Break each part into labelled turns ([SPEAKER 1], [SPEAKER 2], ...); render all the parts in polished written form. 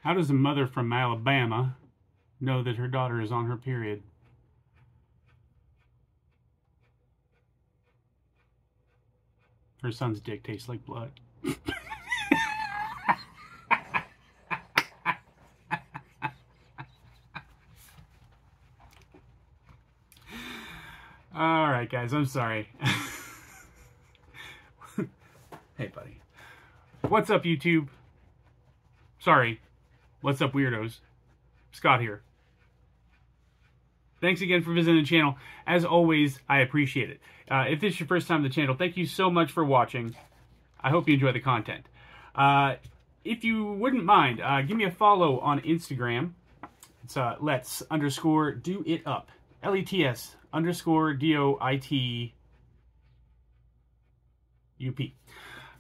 [SPEAKER 1] How does a mother from Alabama know that her daughter is on her period? Her son's dick tastes like blood. All right, guys, I'm sorry. Hey, buddy. What's up, YouTube? Sorry. What's up, weirdos? Scott here. Thanks again for visiting the channel. As always, I appreciate it. If this is your first time on the channel, thank you so much for watching. I hope you enjoy the content. If you wouldn't mind, give me a follow on Instagram. It's let's_do-it-up. LETS_DOITUP.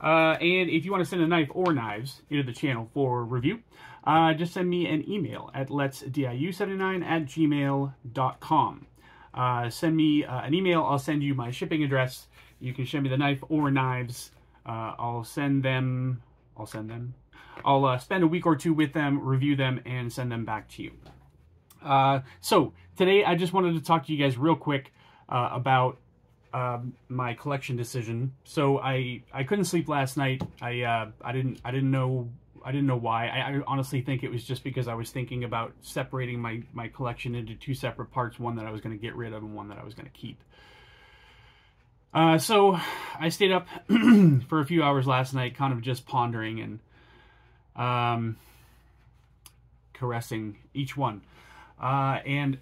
[SPEAKER 1] And if you want to send a knife or knives into the channel for review, just send me an email at letsdiu79@gmail.com. Send me an email. I'll send you my shipping address. You can send me the knife or knives. I'll spend a week or two with them, review them, and send them back to you. So today I just wanted to talk to you guys real quick about my collection decision. So I couldn't sleep last night. I didn't know why. I honestly think it was just because I was thinking about separating my collection into two separate parts, one that I was going to get rid of and one that I was going to keep. So I stayed up for a few hours last night, kind of just pondering and caressing each one. And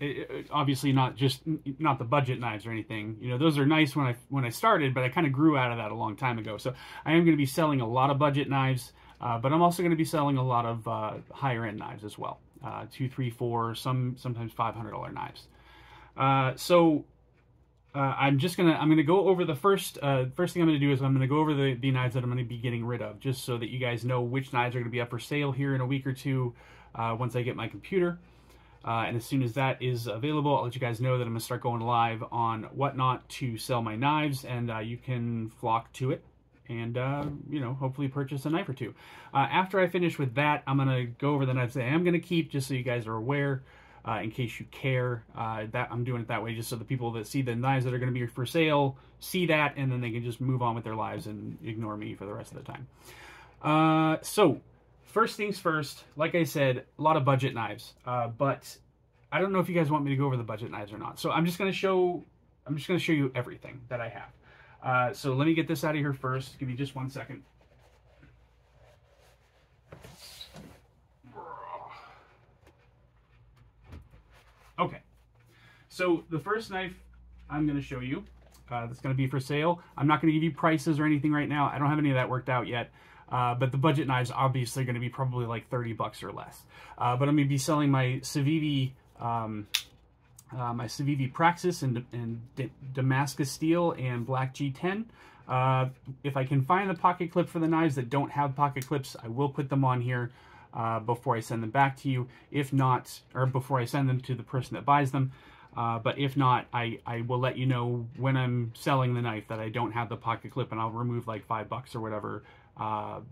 [SPEAKER 1] obviously not the budget knives or anything. You know, those are nice when I started, but I kind of grew out of that a long time ago. So I am going to be selling a lot of budget knives, but I'm also going to be selling a lot of higher end knives as well. $200, $300, $400, sometimes $500 knives. I'm gonna go over the first thing I'm gonna do is I'm gonna go over the knives that I'm gonna be getting rid of, just so that you guys know which knives are gonna be up for sale here in a week or two once I get my computer. And as soon as that is available, I'll let you guys know that I'm going to start going live on Whatnot to sell my knives, and you can flock to it and, you know, hopefully purchase a knife or two. After I finish with that, I'm going to go over the knives that I am going to keep, just so you guys are aware, in case you care. That I'm doing it that way just so the people that see the knives that are going to be for sale see that, and then they can just move on with their lives and ignore me for the rest of the time. So first things first, like I said, a lot of budget knives, but I don't know if you guys want me to go over the budget knives or not. So I'm just going to show you everything that I have. So let me get this out of here first. Give me just 1 second. Okay. So the first knife I'm going to show you, that's going to be for sale. I'm not going to give you prices or anything right now. I don't have any of that worked out yet. But the budget knives obviously are going to be probably like 30 bucks or less. But I'm going to be selling my Civivi, Praxis and Damascus steel and black G10. If I can find the pocket clip for the knives that don't have pocket clips, I will put them on here before I send them back to you. If not, or before I send them to the person that buys them. But if not, I will let you know when I'm selling the knife that I don't have the pocket clip, and I'll remove like $5 or whatever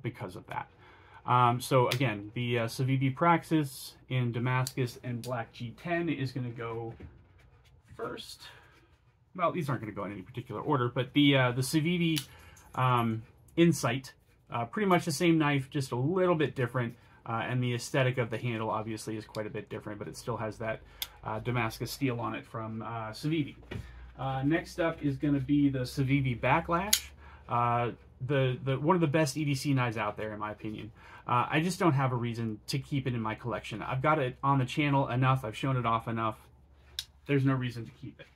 [SPEAKER 1] because of that. So again, the Civivi Praxis in Damascus and black G10 is going to go first. Well, these aren't going to go in any particular order, but the Civivi Insight, pretty much the same knife, just a little bit different. And the aesthetic of the handle obviously is quite a bit different, but it still has that Damascus steel on it from Civivi. Next up is going to be the Civivi Backlash. One of the best EDC knives out there, in my opinion. I just don't have a reason to keep it in my collection. I've got it on the channel enough. I've shown it off enough. There's no reason to keep it.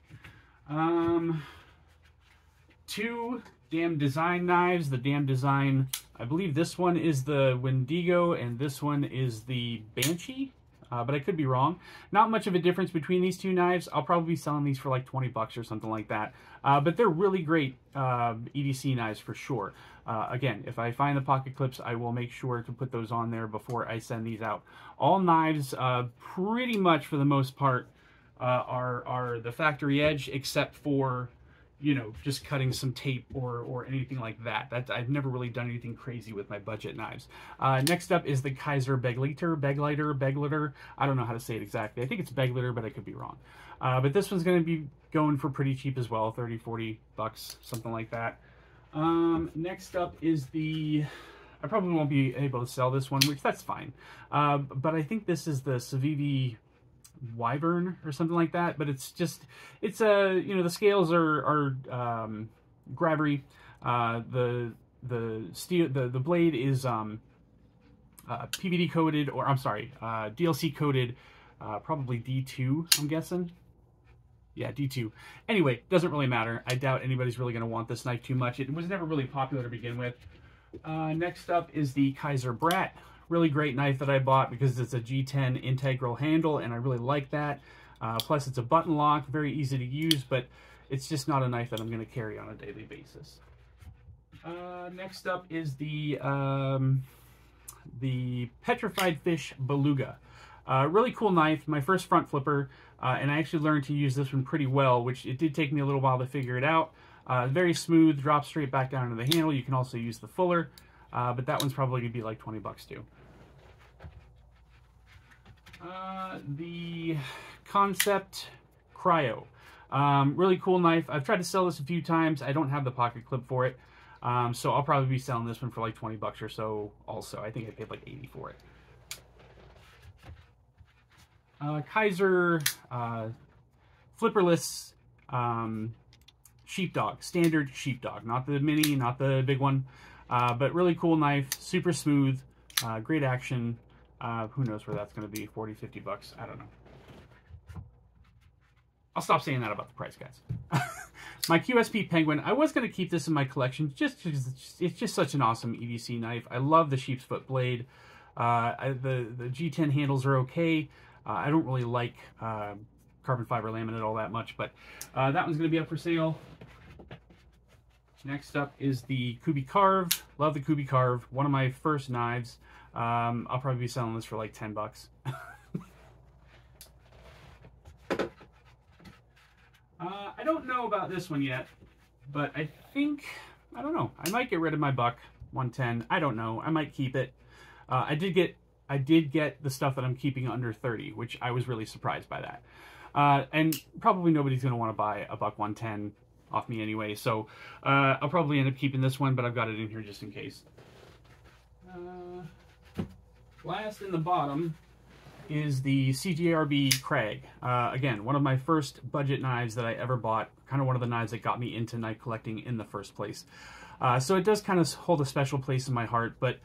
[SPEAKER 1] Two Dam Design knives. The Dam Design, I believe this one is the Wendigo and this one is the Banshee. But I could be wrong. Not much of a difference between these two knives. I'll probably be selling these for like 20 bucks or something like that. But they're really great EDC knives for sure. Again, if I find the pocket clips, I will make sure to put those on there before I send these out. All knives, pretty much for the most part, are the factory edge, except for you know, just cutting some tape or anything like that. I've never really done anything crazy with my budget knives. Next up is the Kizer Begleiter. I don't know how to say it exactly. I think it's Begleiter, but I could be wrong. But this one's going to be going for pretty cheap as well, 30, 40 bucks, something like that. Next up is the, I probably won't be able to sell this one, which that's fine. But I think this is the Civivi Wyvern or something like that, but it's just, it's a, you know, the scales are grabbery. The steel, the blade is PVD coated, or I'm sorry, DLC coated, probably D2, I'm guessing. Yeah, D2. Anyway, doesn't really matter. I doubt anybody's really going to want this knife too much. It was never really popular to begin with. Next up is the Kizer Brat. Really great knife that I bought because it's a G10 integral handle, and I really like that. Plus, it's a button lock, very easy to use, but it's just not a knife that I'm going to carry on a daily basis. Next up is the Petrified Fish Beluga. Really cool knife, my first front flipper, and I actually learned to use this one pretty well, which it did take me a little while to figure it out. Very smooth, drops straight back down into the handle. You can also use the fuller, but that one's probably going to be like 20 bucks too. The Concept Cryo. Really cool knife. I've tried to sell this a few times. I don't have the pocket clip for it, so I'll probably be selling this one for like 20 bucks or so also. I think I paid like 80 for it. Kizer flipperless sheepdog, standard sheepdog, not the mini, not the big one, but really cool knife, super smooth, great action. Who knows where that's going to be, 40, 50 bucks, I don't know. I'll stop saying that about the price, guys. My QSP Penguin, I was going to keep this in my collection just because it's just such an awesome EDC knife. I love the sheep's foot blade. The G10 handles are okay. I don't really like carbon fiber laminate all that much, but that one's going to be up for sale. Next up is the Kubi Carve. Love the Kubi Carve. One of my first knives. I'll probably be selling this for like 10 bucks. I don't know about this one yet, but I think, I don't know. I might get rid of my buck 110. I don't know. I might keep it. I did get the stuff that I'm keeping under 30, which I was really surprised by that. And probably nobody's going to want to buy a buck 110 off me anyway, so I'll probably end up keeping this one, but I've got it in here just in case. Last in the bottom is the CGRB Krag. Again, one of my first budget knives that I ever bought, kind of one of the knives that got me into knife collecting in the first place. So it does kind of hold a special place in my heart, but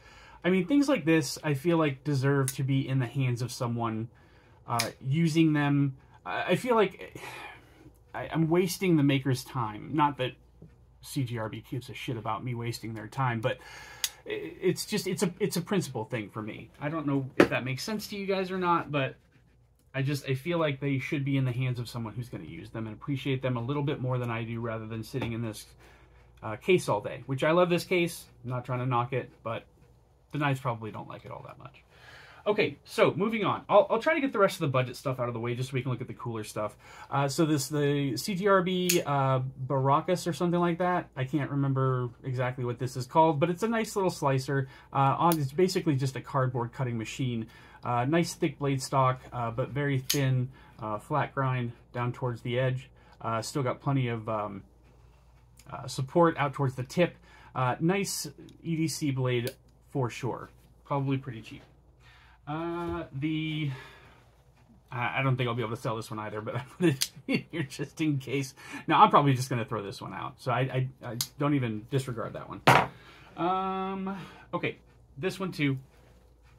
[SPEAKER 1] I mean, things like this, I feel like deserve to be in the hands of someone using them. I feel like I'm wasting the maker's time. Not that CGRB gives a shit about me wasting their time, but it's just, it's a principle thing for me. I don't know if that makes sense to you guys or not, but I feel like they should be in the hands of someone who's going to use them and appreciate them a little bit more than I do, rather than sitting in this case all day, which I love this case. I'm not trying to knock it, but the knives probably don't like it all that much. Okay, so moving on. I'll try to get the rest of the budget stuff out of the way just so we can look at the cooler stuff. So the CGRB Baracus or something like that. I can't remember exactly what this is called, but it's a nice little slicer. It's basically just a cardboard cutting machine. Nice thick blade stock, but very thin, flat grind down towards the edge. Still got plenty of support out towards the tip. Nice EDC blade for sure. Probably pretty cheap. I don't think I'll be able to sell this one either, but I put it in here just in case. Now, I'm probably just going to throw this one out, so I don't even disregard that one. Okay, this one too.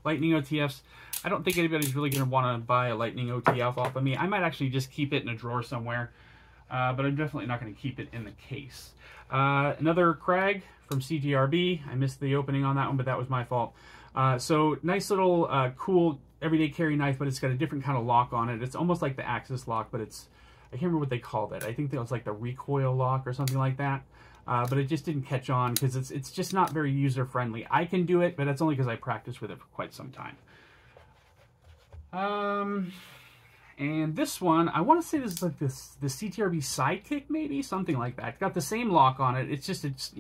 [SPEAKER 1] Lightning OTFs. I don't think anybody's really going to want to buy a Lightning OTF off of me. I might actually just keep it in a drawer somewhere, but I'm definitely not going to keep it in the case. Another Krag from CGRB. I missed the opening on that one, but that was my fault. So nice little cool everyday carry knife, but it's got a different kind of lock on it. It's almost like the Axis lock, but it's, I can't remember what they called it. I think that was like the recoil lock or something like that. But it just didn't catch on because it's just not very user friendly. I can do it, but that's only because I practiced with it for quite some time. And this one, I want to say this is like the CTRB Sidekick, maybe? Something like that. It's got the same lock on it. It's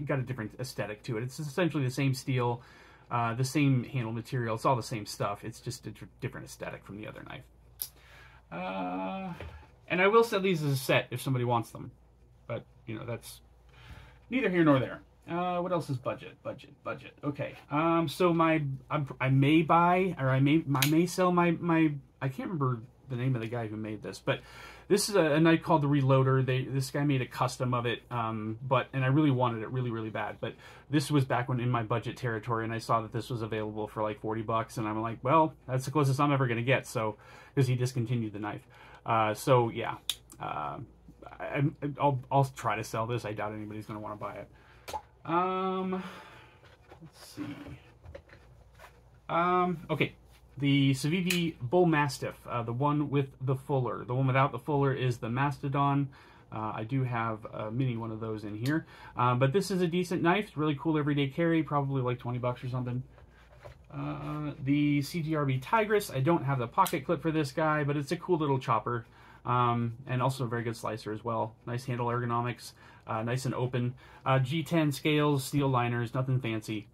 [SPEAKER 1] got a different aesthetic to it. It's essentially the same steel, the same handle material. It's all the same stuff. It's just a different aesthetic from the other knife. And I will sell these as a set if somebody wants them. But, you know, that's neither here nor there. What else is budget? Budget. Okay. So I may buy, or I may sell my I can't remember the name of the guy who made this, but this is a knife called the Reloader. This guy made a custom of it, and I really wanted it really bad. But this was back when in my budget territory, and I saw that this was available for like $40, and I'm like, well, that's the closest I'm ever gonna get. So, because he discontinued the knife, so yeah, I'll try to sell this. I doubt anybody's gonna want to buy it. Let's see. Okay. The Civivi Bull Mastiff, the one with the fuller. The one without the fuller is the Mastodon. I do have a mini one of those in here. But this is a decent knife. Really cool everyday carry, probably like $20 or something. The CGRB Tigris. I don't have the pocket clip for this guy, but it's a cool little chopper. And also a very good slicer as well. Nice handle ergonomics, nice and open. G10 scales, steel liners, nothing fancy.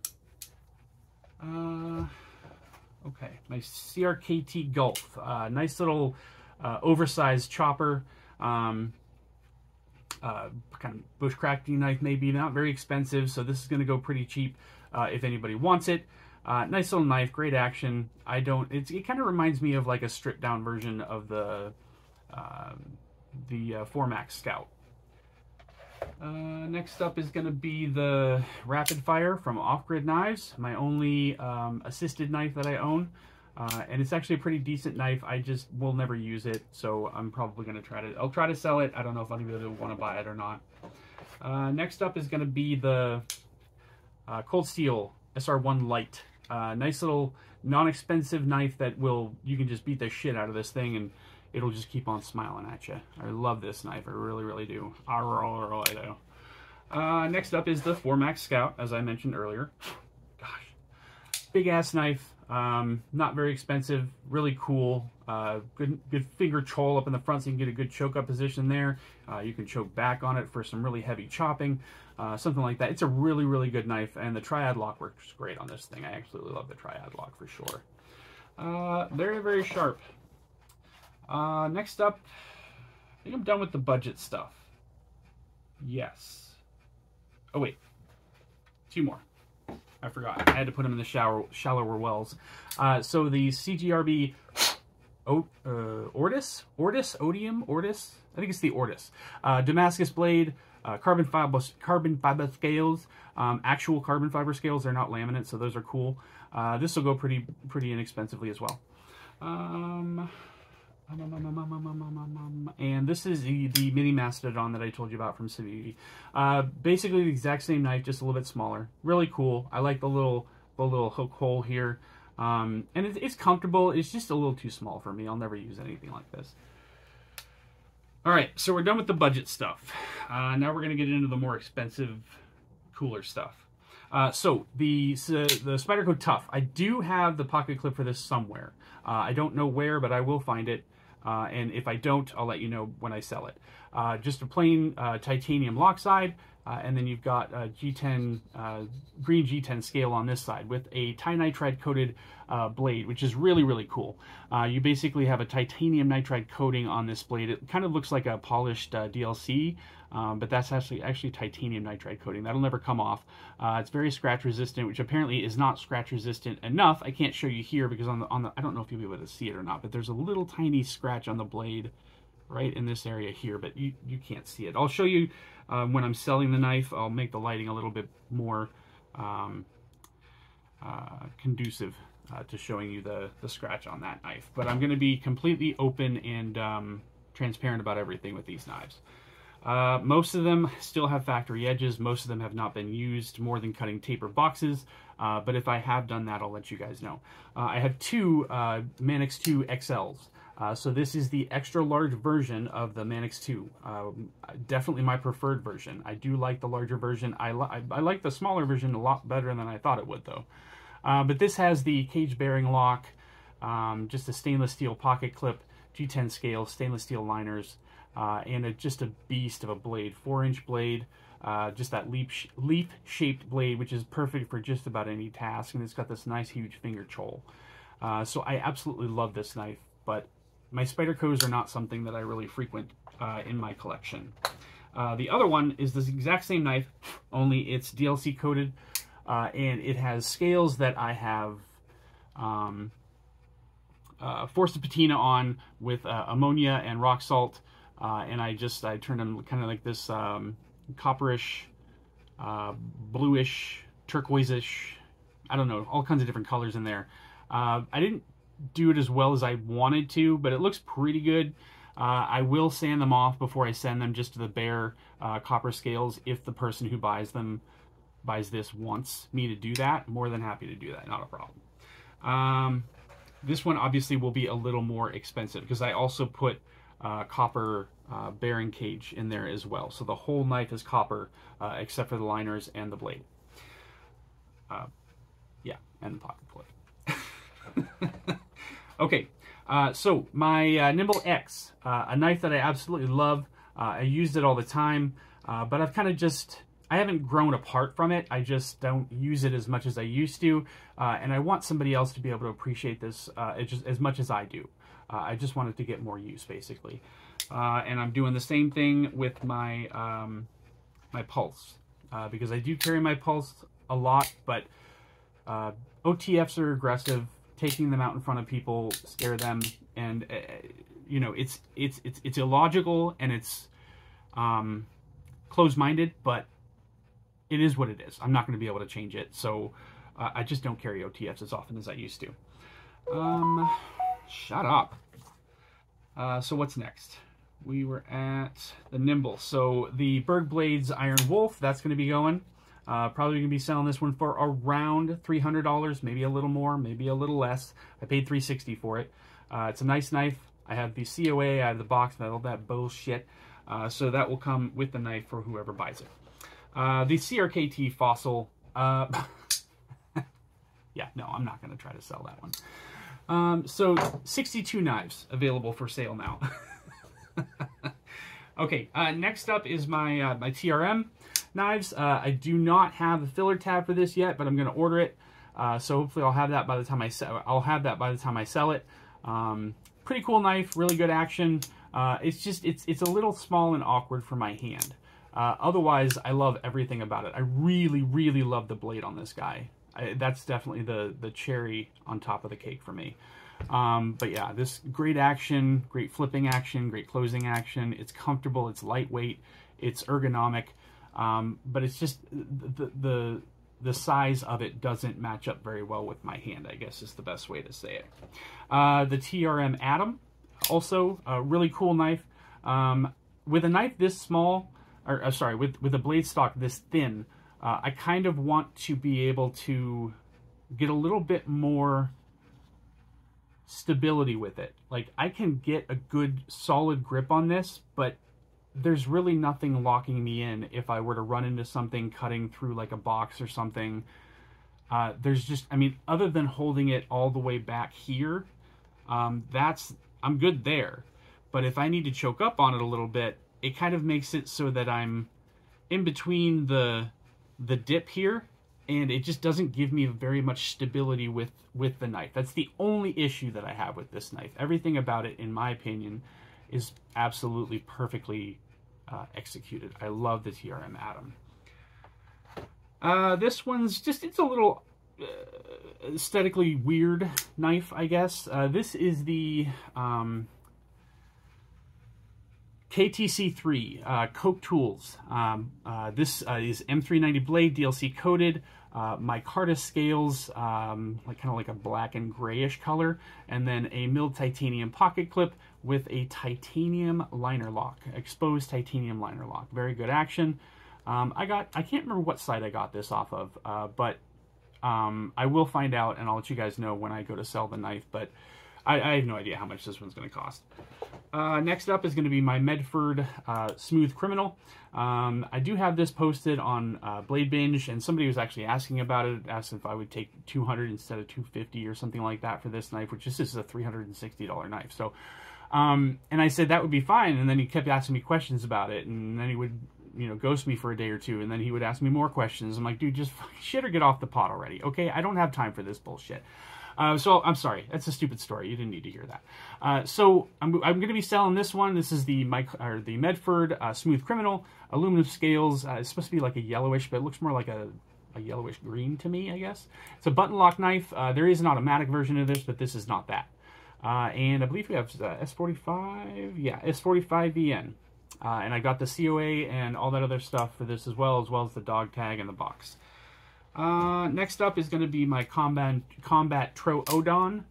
[SPEAKER 1] Okay, my CRKT Gulf. Nice little oversized chopper. Kind of bushcrafting knife maybe, not very expensive, so this is going to go pretty cheap if anybody wants it. Nice little knife, great action. It kind of reminds me of like a stripped down version of the Formax Scout. Next up is going to be the Rapid Fire from Off Grid Knives, my only assisted knife that I own, and it's actually a pretty decent knife. I just will never use it, so I'm probably going to I'll try to sell it. I don't know if anybody will want to buy it or not. Next up is going to be the Cold Steel SR1 Light. Nice little non-expensive knife that you can just beat the shit out of this thing and it'll just keep on smiling at you. I love this knife. I really do. I do. Next up is the Formax Scout, as I mentioned earlier. Gosh. Big ass knife. Not very expensive. Really cool. Good finger choil up in the front so you can get a good choke up position there. You can choke back on it for some really heavy chopping. Something like that. It's a really good knife, and the Triad lock works great on this thing. I absolutely love the Triad lock for sure. Very sharp. Next up, I think I'm done with the budget stuff. Yes. Oh wait, two more. I forgot. I had to put them in the shallower wells. So the CGRB Ortis? Odium? Ortis? I think it's the Ortis. Damascus blade, carbon fiber scales, actual carbon fiber scales. They're not laminate, so those are cool. This will go pretty inexpensively as well. And this is the mini Mastodon that I told you about from Civivi. Basically the exact same knife, just a little bit smaller. Really cool. I like the little hook hole here. And it's comfortable. It's just a little too small for me. I'll never use anything like this. Alright, so we're done with the budget stuff. Now we're going to get into the more expensive, cooler stuff. So the Spyderco Tough. I do have the pocket clip for this somewhere. I don't know where, but I will find it. And if I don't, I'll let you know when I sell it. Just a plain titanium lock side, and then you've got a G10, green G10 scale on this side with a tinitride coated blade, which is really cool. You basically have a titanium nitride coating on this blade. It kind of looks like a polished DLC, but that's actually titanium nitride coating. That'll never come off. It's very scratch resistant, which apparently is not scratch resistant enough. I can't show you here because on the I don't know if you'll be able to see it or not, but there's a little tiny scratch on the blade right in this area here, but you can't see it. I'll show you when I'm selling the knife. I'll make the lighting a little bit more conducive to showing you the scratch on that knife. But I'm going to be completely open and transparent about everything with these knives. Most of them still have factory edges. Most of them have not been used more than cutting taper boxes. But if I have done that, I'll let you guys know. I have two Manix 2 XLs. So this is the extra large version of the Manix 2. Definitely my preferred version. I do like the larger version. I like the smaller version a lot better than I thought it would, though. But this has the cage bearing lock, just a stainless steel pocket clip, G10 scale, stainless steel liners, and just a beast of a blade. 4-inch blade, just that leaf-shaped blade, which is perfect for just about any task, and it's got this nice huge finger choll. So I absolutely love this knife, but my Spydercos are not something that I really frequent in my collection. The other one is this exact same knife, only it's DLC coated, and it has scales that I have forced a patina on with ammonia and rock salt, and I turned them kind of like this copperish, bluish, turquoise-ish, I don't know, all kinds of different colors in there. I didn't do it as well as I wanted to, but it looks pretty good. I will sand them off before I send them just to the bare copper scales. If the person who buys this wants me to do that, more than happy to do that, not a problem. This one obviously will be a little more expensive because I also put copper bearing cage in there as well. So the whole knife is copper except for the liners and the blade. Yeah, and the pocket clip. Okay, so my Nimble X, a knife that I absolutely love. I used it all the time, but I've kind of I haven't grown apart from it. I just don't use it as much as I used to, and I want somebody else to be able to appreciate this just as much as I do. I just want it to get more use, basically. And I'm doing the same thing with my my Pulse, because I do carry my Pulse a lot, but OTFs are aggressive. Taking them out in front of people scare them, and you know, it's illogical and it's closed-minded, but it is what it is. I'm not going to be able to change it, so I just don't carry OTFs as often as I used to. Shut up. So what's next? We were at the Nimble. So the Berg Blades Iron Wolf, that's going to be going. Probably going to be selling this one for around $300, maybe a little more, maybe a little less. I paid $360 for it. It's a nice knife. I have the COA, I have the box, all that bullshit. So that will come with the knife for whoever buys it. The CRKT Fossil. Yeah, no, I'm not going to try to sell that one. So 62 knives available for sale now. Okay, next up is my my TRM knives. I do not have a filler tab for this yet, but I'm going to order it. So hopefully I'll have that by the time I sell it. Pretty cool knife, really good action. It's a little small and awkward for my hand. Otherwise, I love everything about it. I really love the blade on this guy. That's definitely the cherry on top of the cake for me. But yeah, this great action, great flipping action, great closing action. It's comfortable, it's lightweight, it's ergonomic. But it's just the size of it doesn't match up very well with my hand, I guess is the best way to say it. The TRM Atom, also a really cool knife. With a knife this small, or sorry, with a blade stock this thin, I kind of want to be able to get a little bit more stability with it. Like, I can get a good solid grip on this, but there's really nothing locking me in if I were to run into something cutting through like a box or something. There's just, I mean, other than holding it all the way back here, I'm good there. But if I need to choke up on it a little bit, it kind of makes it so that I'm in between the dip here, and it just doesn't give me very much stability with the knife. That's the only issue that I have with this knife. Everything about it, in my opinion, is absolutely perfectly executed. I love the TRM Atom. This one's just, it's a little aesthetically weird knife, I guess. This is the KTC3 Coke Tools. This is M390 blade, DLC coated. Micarta scales, like kind of like a black and grayish color, and then a milled titanium pocket clip with a titanium liner lock, exposed titanium liner lock. Very good action. I can't remember what site I got this off of, but I will find out and I'll let you guys know when I go to sell the knife, but I have no idea how much this one's going to cost. Next up is going to be my Medford Smooth Criminal. I do have this posted on Blade Binge, and somebody was actually asking about it, asked if I would take $200 instead of $250 or something like that for this knife, which this is a $360 knife. So And I said that would be fine, and then he kept asking me questions about it, and then he would, you know, ghost me for a day or two, and then he would ask me more questions. I'm like, dude, just fucking shit or get off the pot already, okay? I don't have time for this bullshit. So I'm sorry, that's a stupid story. You didn't need to hear that. So I'm going to be selling this one. This is the Medford Smooth Criminal aluminum scales. It's supposed to be like a yellowish, but it looks more like a yellowish green to me, I guess. It's a button lock knife. There is an automatic version of this, but this is not that. And I believe we have S45. Yeah, S45 VN. And I got the COA and all that other stuff for this as well as the dog tag and the box. Next up is going to be my Combat Troodon.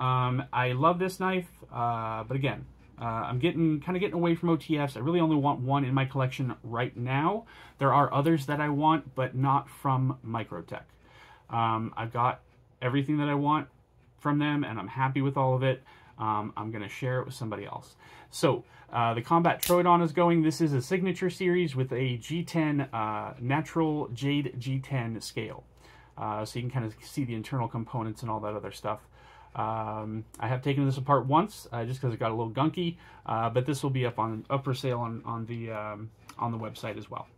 [SPEAKER 1] I love this knife, but again, I'm kind of getting away from OTFs. I really only want one in my collection right now. There are others that I want, but not from Microtech. I've got everything that I want from them, and I'm happy with all of it. I'm going to share it with somebody else. So, the Combat Troodon is going. This is a signature series with a G10, natural jade G10 scale. So you can kind of see the internal components and all that other stuff. I have taken this apart once, just because it got a little gunky, but this will be up for sale on the website as well.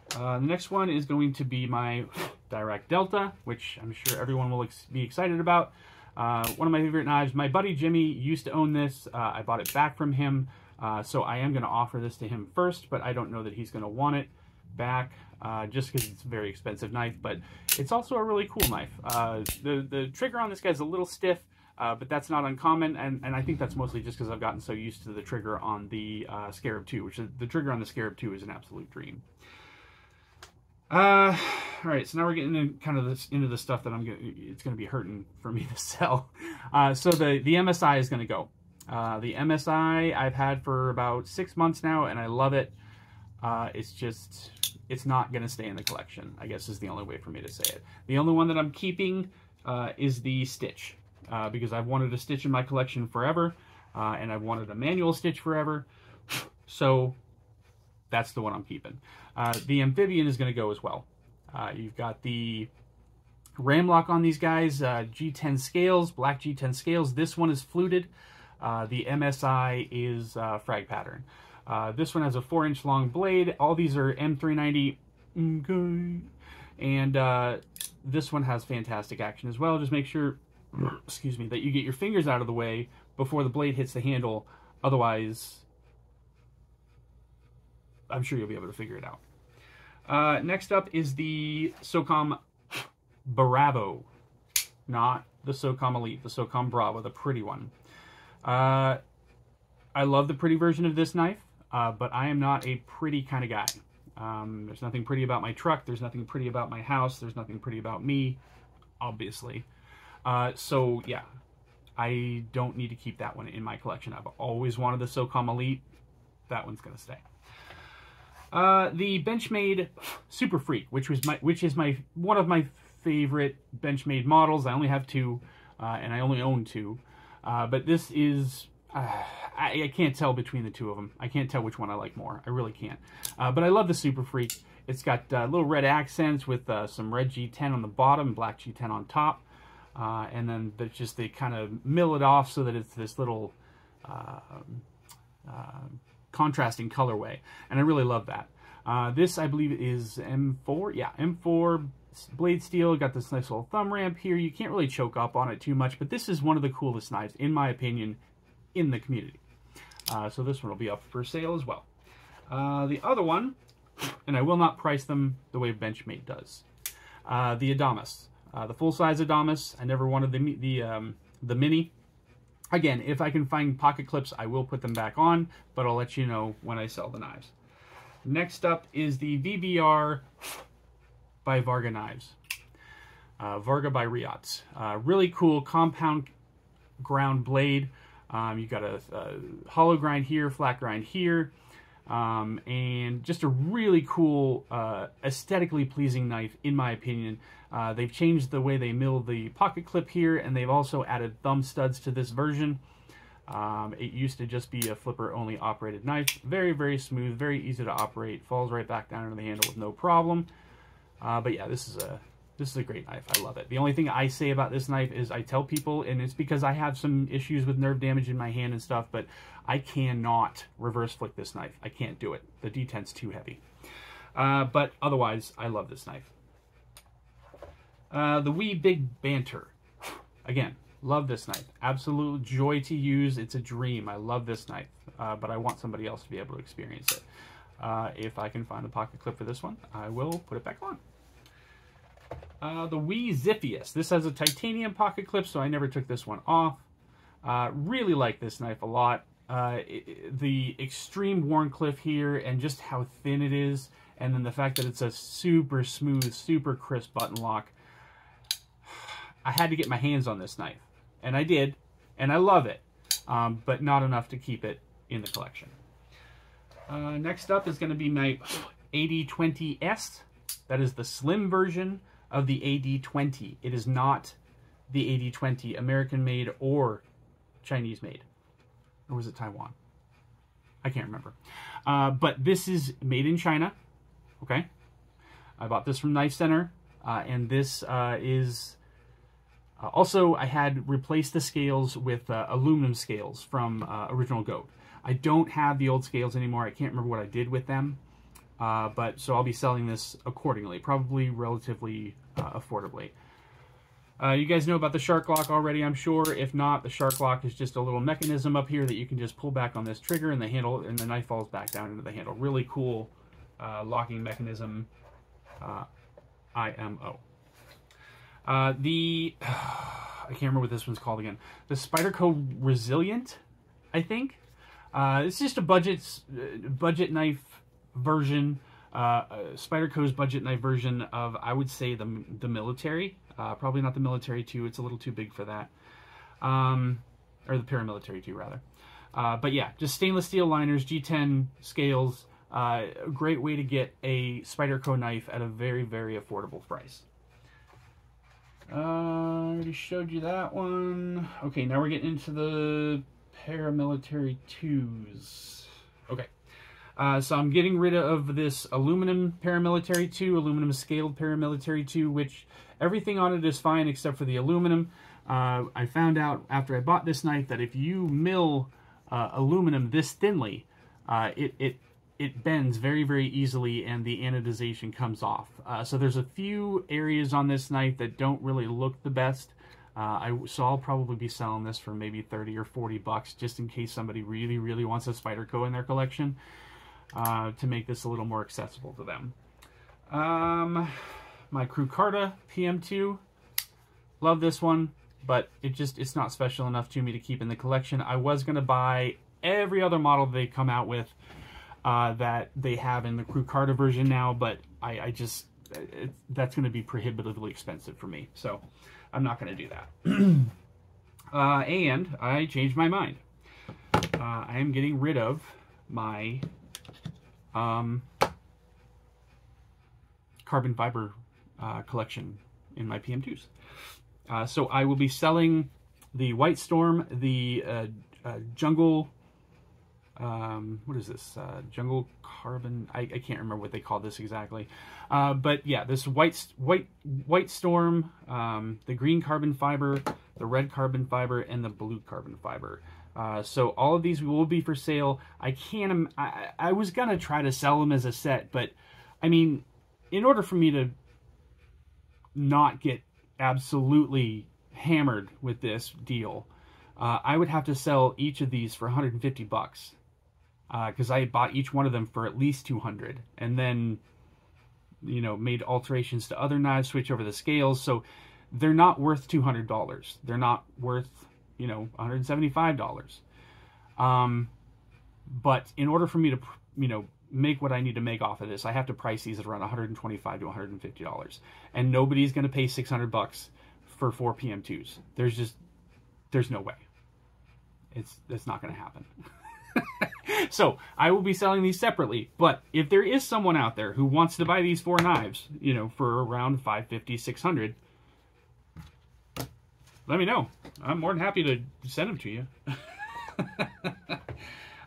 [SPEAKER 1] The next one is going to be my Dirac Delta, which I'm sure everyone will be excited about. One of my favorite knives. My buddy Jimmy used to own this. I bought it back from him, so I am going to offer this to him first, but I don't know that he's going to want it back, just because it's a very expensive knife, but it's also a really cool knife. The trigger on this guy is a little stiff, but that's not uncommon, and I think that's mostly just because I've gotten so used to the trigger on the Scarab 2, which is, the trigger on the Scarab 2 is an absolute dream. All right, so now we're getting into the stuff that it's going to be hurting for me to sell. So the MSI is going to go. The MSI I've had for about 6 months now, and I love it. It's not going to stay in the collection, I guess is the only way for me to say it. The only one that I'm keeping is the Stitch, because I've wanted a Stitch in my collection forever, and I've wanted a manual Stitch forever. So that's the one I'm keeping. The Amphibian is going to go as well. You've got the ram lock on these guys, G10 scales, black G10 scales. This one is fluted. The MSI is frag pattern. This one has a 4-inch long blade. All these are M390. And this one has fantastic action as well. Just make sure, excuse me, that you get your fingers out of the way before the blade hits the handle. Otherwise, I'm sure you'll be able to figure it out. Next up is the SOCOM Bravo. Not the SOCOM Elite, the SOCOM Bravo, the pretty one. I love the pretty version of this knife, but I am not a pretty kind of guy. There's nothing pretty about my truck, there's nothing pretty about my house, there's nothing pretty about me, obviously. So yeah, I don't need to keep that one in my collection. I've always wanted the SOCOM Elite. That one's going to stay. The Benchmade Super Freak, which is one of my favorite Benchmade models. I only have 2, and I only own 2. But this is, I can't tell between the 2 of them. I can't tell which one I like more. I really can't. But I love the Super Freak. It's got little red accents with some red G10 on the bottom, black G10 on top. And then they kind of mill it off so that it's this little contrasting colorway, and I really love that. This, I believe, is M4. Yeah, M4 blade steel. Got this nice little thumb ramp here. You can't really choke up on it too much, but this is one of the coolest knives, in my opinion, in the community. So this one will be up for sale as well. The other one, and I will not price them the way Benchmade does, the Adamas. The full-size Adamas. I never wanted the mini. Again, if I can find pocket clips, I will put them back on, but I'll let you know when I sell the knives. Next up is the VBR by Varga Knives. Varga by Riats. Really cool compound ground blade. You got a hollow grind here, flat grind here, and just a really cool, aesthetically pleasing knife, in my opinion. They've changed the way they mill the pocket clip here, and they've also added thumb studs to this version. It used to just be a flipper-only operated knife. Very, very smooth, very easy to operate. Falls right back down into the handle with no problem. But yeah, this is This is a great knife. I love it. The only thing I say about this knife is I tell people, and it's because I have some issues with nerve damage in my hand and stuff, but I cannot reverse flick this knife. I can't do it. The deten's too heavy. But otherwise, I love this knife. The Wee Big Banter. Again, love this knife. Absolute joy to use. It's a dream. I love this knife, but I want somebody else to be able to experience it. If I can find the pocket clip for this one, I will put it back on. The Wee Ziphius. This has a titanium pocket clip, so I never took this one off. Really like this knife a lot. The extreme Wharncliffe here, and just how thin it is, and then the fact that it's a super smooth, super crisp button lock. I had to get my hands on this knife, and I did, and I love it, but not enough to keep it in the collection. Next up is going to be my AD20S. That is the slim version of the AD20. It is not the AD20 American-made or Chinese-made. Or was it Taiwan? I can't remember. But this is made in China. Okay. I bought this from Knife Center. And this is... also, I had replaced the scales with aluminum scales from Original Goat. I don't have the old scales anymore. I can't remember what I did with them. But so I'll be selling this accordingly, probably relatively affordably. You guys know about the shark lock already, I'm sure. If not, the shark lock is just a little mechanism up here that you can just pull back on this trigger, and the handle and the knife falls back down into the handle. Really cool locking mechanism. IMO. I can't remember what this one's called again. The Spyderco Resilient, I think. It's just a budget knife version. Spyderco's budget knife version of, I would say, the military. Probably not the military 2. It's a little too big for that. Or the paramilitary 2, rather. But yeah, just stainless steel liners, G10 scales. A great way to get a Spyderco knife at a very, very affordable price. I already showed you that one. Okay, now we're getting into the paramilitary 2s. Okay. So I'm getting rid of this aluminum paramilitary 2, aluminum scaled paramilitary 2, which everything on it is fine except for the aluminum. I found out after I bought this knife that if you mill aluminum this thinly, it bends very, very easily and the anodization comes off. So there's a few areas on this knife that don't really look the best. So I'll probably be selling this for maybe 30 or 40 bucks just in case somebody really, really wants a Spyderco in their collection. To make this a little more accessible to them. My Crucarta PM2, love this one, but it's not special enough to me to keep in the collection. I was going to buy every other model they come out with that they have in the Crucarta version now, but that's going to be prohibitively expensive for me, so I'm not going to do that. And I changed my mind. I am getting rid of my carbon fiber collection in my PM2s. So I will be selling the White Storm, the Jungle, what is this? Jungle Carbon, I can't remember what they call this exactly. But yeah, this White Storm, the green carbon fiber, the red carbon fiber, and the blue carbon fiber. So all of these will be for sale. I was going to try to sell them as a set, but I mean, in order for me to not get absolutely hammered with this deal, I would have to sell each of these for 150 bucks. Because I bought each one of them for at least 200 and then, you know, made alterations to other knives, switch over the scales. So they're not worth $200. They're not worth, you know, $175. But in order for me to, you know, make what I need to make off of this, I have to price these at around $125 to $150. And nobody's going to pay 600 bucks for 4 PM2s. There's no way. That's not going to happen. So I will be selling these separately, but if there is someone out there who wants to buy these 4 knives, you know, for around $550, $600, let me know. I'm more than happy to send them to you.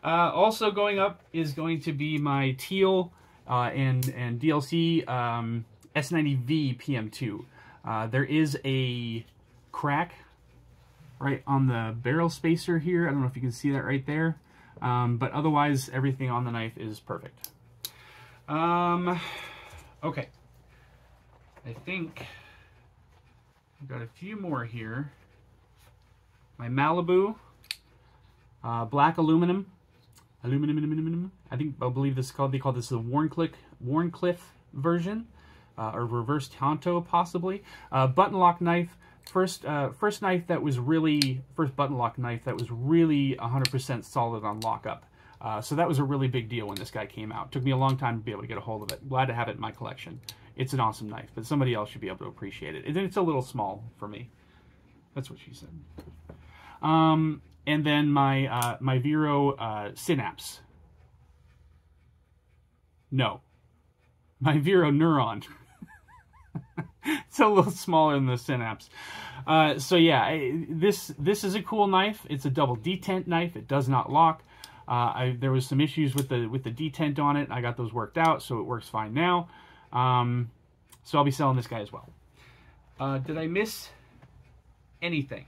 [SPEAKER 1] Also going up is going to be my teal and DLC S90V PM2. There is a crack right on the barrel spacer here. I don't know if you can see that right there. But otherwise, everything on the knife is perfect. Okay. I think I've got a few more here. My Malibu, black aluminum. I believe this is called, they call this the Wharncliffe version, or reverse Tonto possibly. Button lock knife. First knife that was really, first button lock knife that was really 100% solid on lockup. So that was a really big deal when this guy came out. It took me a long time to be able to get a hold of it. Glad to have it in my collection. It's an awesome knife, but somebody else should be able to appreciate it. And then it's a little small for me. That's what she said. And then my my Vero Synapse. No, my Vero Neuron. It's a little smaller than the Synapse. So yeah, this is a cool knife. It's a double detent knife. It does not lock. There was some issues with the detent on it. I got those worked out, so it works fine now. So I'll be selling this guy as well. Did I miss anything?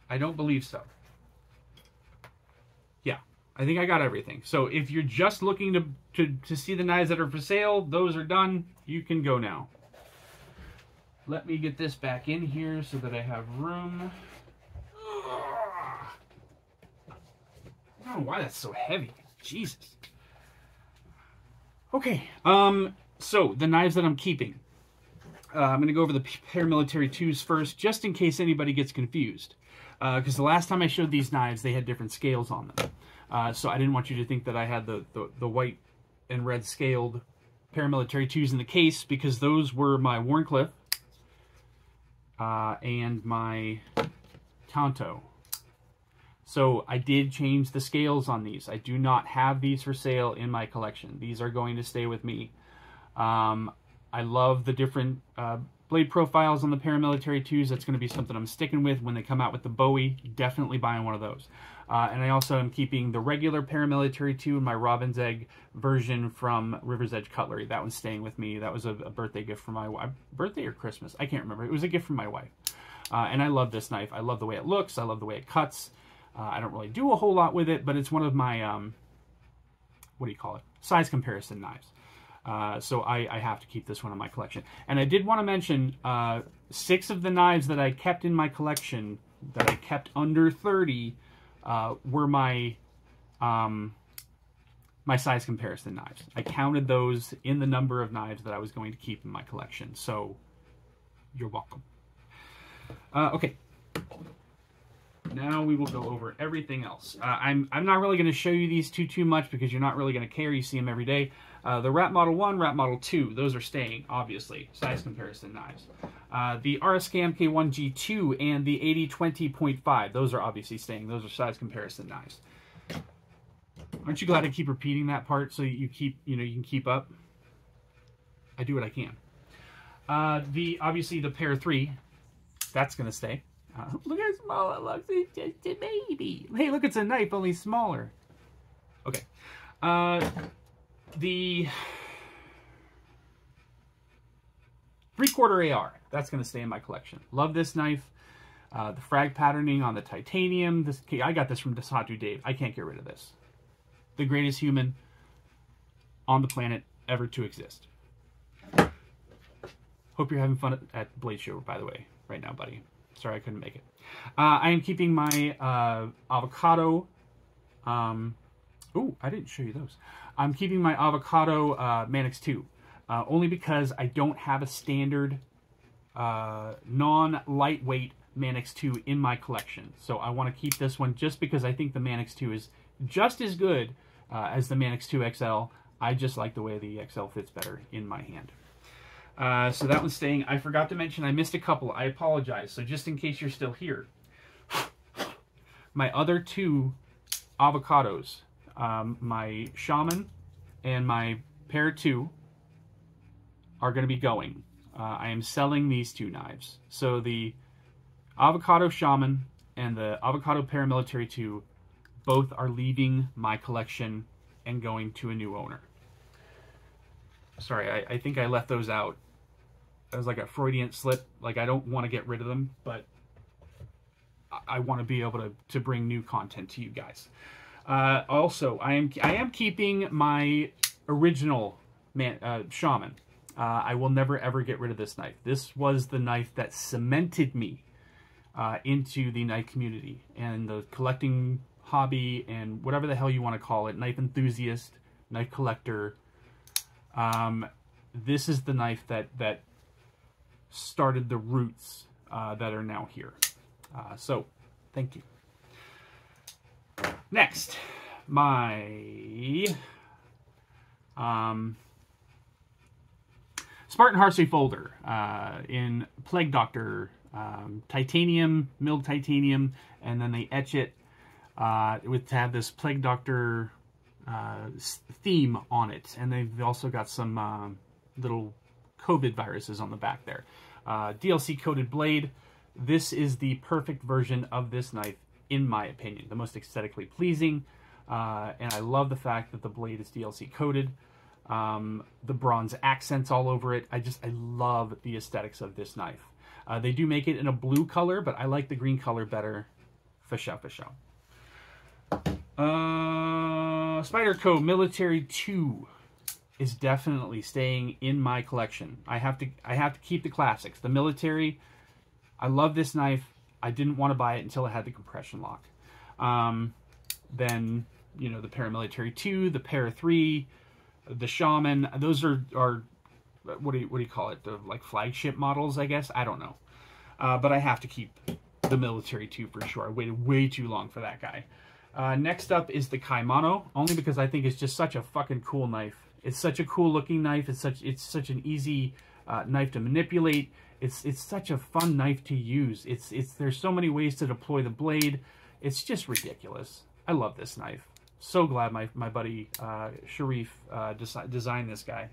[SPEAKER 1] I don't believe so. Yeah, I think I got everything. So if you're just looking to see the knives that are for sale, those are done. You can go now. Let me get this back in here so that I have room. I don't know why that's so heavy. Jesus. Okay, so the knives that I'm keeping. I'm going to go over the paramilitary 2s first, just in case anybody gets confused. Because the last time I showed these knives, they had different scales on them. So I didn't want you to think that I had the white and red scaled paramilitary 2s in the case, because those were my Wharncliffe and my Tonto. So I did change the scales on these. I do not have these for sale in my collection. These are going to stay with me. I love the different blade profiles on the paramilitary 2s. That's going to be something I'm sticking with when they come out with the Bowie. Definitely buying one of those. And I also am keeping the regular paramilitary 2 and my Robin's Egg version from River's Edge Cutlery. That one's staying with me. That was a birthday gift from my wife. Birthday or Christmas? I can't remember. It was a gift from my wife. And I love this knife. I love the way it looks. I love the way it cuts. I don't really do a whole lot with it, but it's one of my, what do you call it? Size comparison knives. So I have to keep this one in my collection. And I did want to mention 6 of the knives that I kept in my collection, that I kept under 30, were my my size comparison knives. I counted those in the number of knives that I was going to keep in my collection. So you're welcome. Okay. Now we will go over everything else. I'm not really going to show you these too much because you're not really going to care. You see them every day. The Rat Model 1, Rat Model 2, those are staying, obviously. Size comparison knives. The RSK MK1 G2 and the 8020.5, those are obviously staying. Those are size comparison knives. Aren't you glad I keep repeating that part so you keep, you can keep up? I do what I can. Obviously the Pair 3, that's going to stay. Look how small it looks. It's just a baby. Hey, look, it's a knife, only smaller. Okay. The 3/4 AR. That's going to stay in my collection. Love this knife. The frag patterning on the titanium. I got this from Desatu Dave. I can't get rid of this. The greatest human on the planet ever to exist. Hope you're having fun at Blade Show, by the way, right now, buddy. Sorry I couldn't make it. I am keeping my avocado. Oh, I didn't show you those. I'm keeping my avocado Manix 2. Only because I don't have a standard non-lightweight Manix 2 in my collection. So I want to keep this one just because I think the Manix 2 is just as good as the Manix 2 XL. I just like the way the XL fits better in my hand. So that one's staying. I forgot to mention I missed a couple. I apologize. So just in case you're still here. My other 2 avocados, my Shaman and my Pair 2, are going to be going. I am selling these 2 knives. So the Avocado Shaman and the Avocado Paramilitary 2 both are leaving my collection and going to a new owner. Sorry, I think I left those out. That was like a Freudian slip. Like, I don't want to get rid of them, but I want to be able to bring new content to you guys. Also, I am keeping my original Shaman. I will never ever get rid of this knife. This was the knife that cemented me into the knife community and the collecting hobby and whatever the hell you want to call it. Knife enthusiast, knife collector. This is the knife that started the roots that are now here. So, thank you. Next, my Spartan Heartsey folder in Plague Doctor titanium, milled titanium, and then they etch it to have this Plague Doctor theme on it, and they've also got some little COVID viruses on the back there. DLC coated blade. This is the perfect version of this knife, in my opinion. The most aesthetically pleasing, and I love the fact that the blade is DLC coated. The bronze accents all over it. I love the aesthetics of this knife. They do make it in a blue color, but I like the green color better. For sure, for sure. Spyderco Military 2 is definitely staying in my collection. I have to keep the classics. The Military, I love this knife. I didn't want to buy it until it had the compression lock. Then, you know, the Paramilitary 2, the Para 3, the Shaman. Those are what do you call it? The, like, flagship models, I guess. I don't know. But I have to keep the Military 2 for sure. I waited way too long for that guy. Next up is the Kaimano, only because I think it's just such a fucking cool knife. It's such a cool looking knife. It's such an easy knife to manipulate. It's such a fun knife to use. There's so many ways to deploy the blade. It's just ridiculous. I love this knife. So glad my buddy Sharif designed this guy.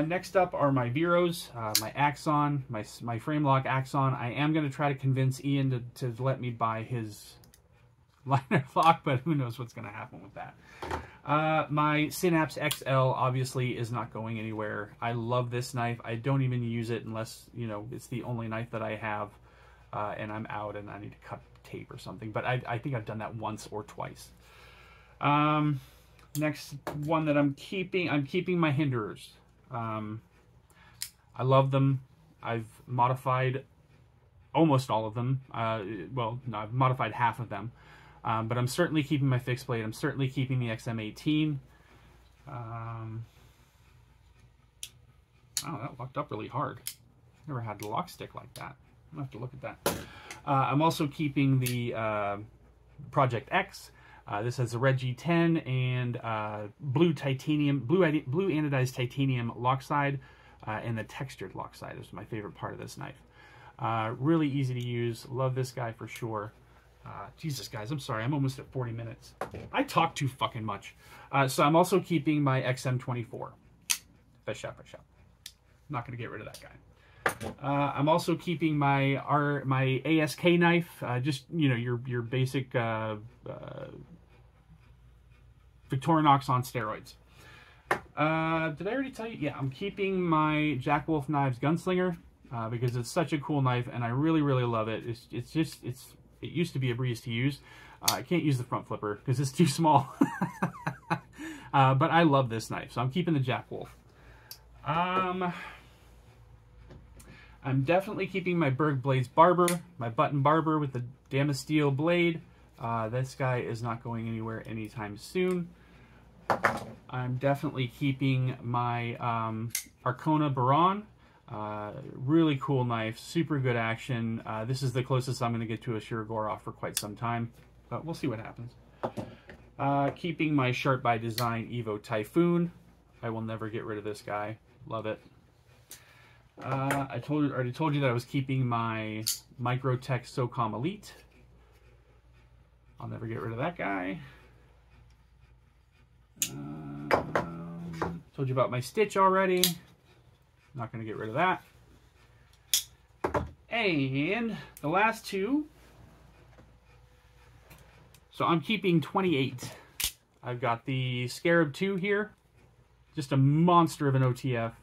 [SPEAKER 1] Next up are my Viros, my Axon, my frame lock Axon. I am going to try to convince Ian to let me buy his liner lock, but who knows what's going to happen with that. My Synapse XL obviously is not going anywhere. I love this knife. I don't even use it unless, you know, it's the only knife that I have and I'm out and I need to cut tape or something. But I think I've done that once or twice. Next one that I'm keeping my Hinderers. I love them. I've modified almost all of them. Well, no, I've modified half of them. But I'm certainly keeping my fixed blade. I'm certainly keeping the XM18. Oh, that locked up really hard. Never had the lock stick like that. I'm gonna have to look at that. I'm also keeping the Project X. This has a red G10 and blue anodized titanium lock side and the textured lock side. This is my favorite part of this knife. Really easy to use. Love this guy for sure. Jesus, guys, I'm sorry. I'm almost at 40 minutes. I talk too fucking much. So I'm also keeping my XM24. Fish up. Not going to get rid of that guy. I'm also keeping my ASK knife. Just, you know, your basic Victorinox on steroids. Did I already tell you? Yeah, I'm keeping my Jack Wolf Knives Gunslinger because it's such a cool knife and I really, really love it. It used to be a breeze to use. I can't use the front flipper because it's too small. But I love this knife, so I'm keeping the Jack Wolf. I'm definitely keeping my Berg Blades Barber, my button barber with the Damasteel blade. This guy is not going anywhere anytime soon. I'm definitely keeping my Arcona Baron. Really cool knife, super good action. This is the closest I'm going to get to a Shirogorov for quite some time, but we'll see what happens. Keeping my Sharp by Design Evo Typhoon. I will never get rid of this guy. Love it. I already told you that I was keeping my Microtech SOCOM Elite. I'll never get rid of that guy. Told you about my Stitch already. Not going to get rid of that. And the last two. So I'm keeping 28. I've got the Scarab 2 here. just a monster of an OTF.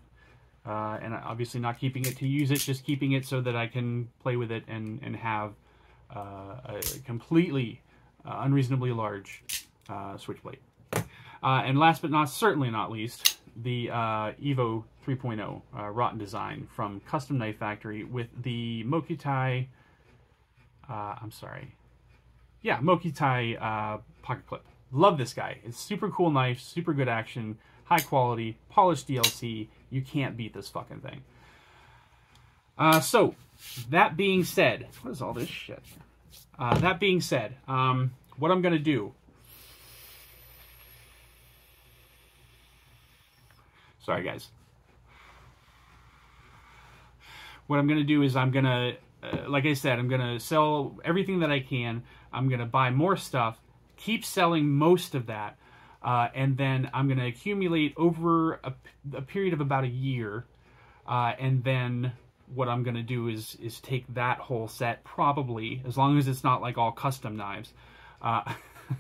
[SPEAKER 1] And obviously not keeping it to use it, just keeping it so that I can play with it and have a completely unreasonably large switchblade. And last but certainly not least, the Evo 3.0 Rotten design from Custom Knife Factory with the Mokutai, Mokutai pocket clip. Love this guy. It's super cool knife, super good action, high quality, polished DLC. You can't beat this fucking thing. So, that being said, what is all this shit? That being said, what I'm going to do... Sorry, guys. What I'm going to do is I'm going to, like I said, I'm going to sell everything that I can. I'm going to buy more stuff, keep selling most of that, and then I'm going to accumulate over a period of about a year, and then what I'm going to do is take that whole set, probably, as long as it's not like all custom knives,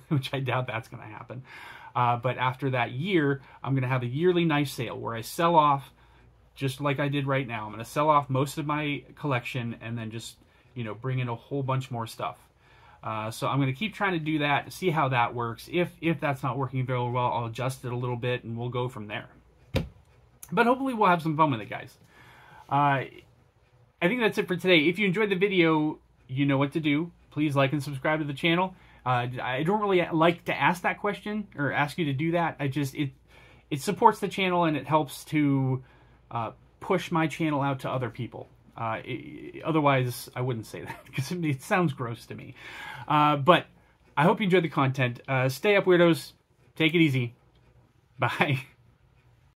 [SPEAKER 1] which I doubt that's going to happen. But after that year, I'm going to have a yearly knife sale where I sell off, just like I did right now. I'm going to sell off most of my collection and then just, you know, bring in a whole bunch more stuff. So I'm going to keep trying to do that, see how that works. If that's not working very well, I'll adjust it a little bit and we'll go from there. But hopefully we'll have some fun with it, guys. I think that's it for today. If you enjoyed the video, you know what to do. Please like and subscribe to the channel. I don't really like to ask that question or ask you to do that. It supports the channel and it helps to push my channel out to other people. Otherwise, I wouldn't say that because it sounds gross to me. But I hope you enjoyed the content. Stay up, weirdos. Take it easy. Bye.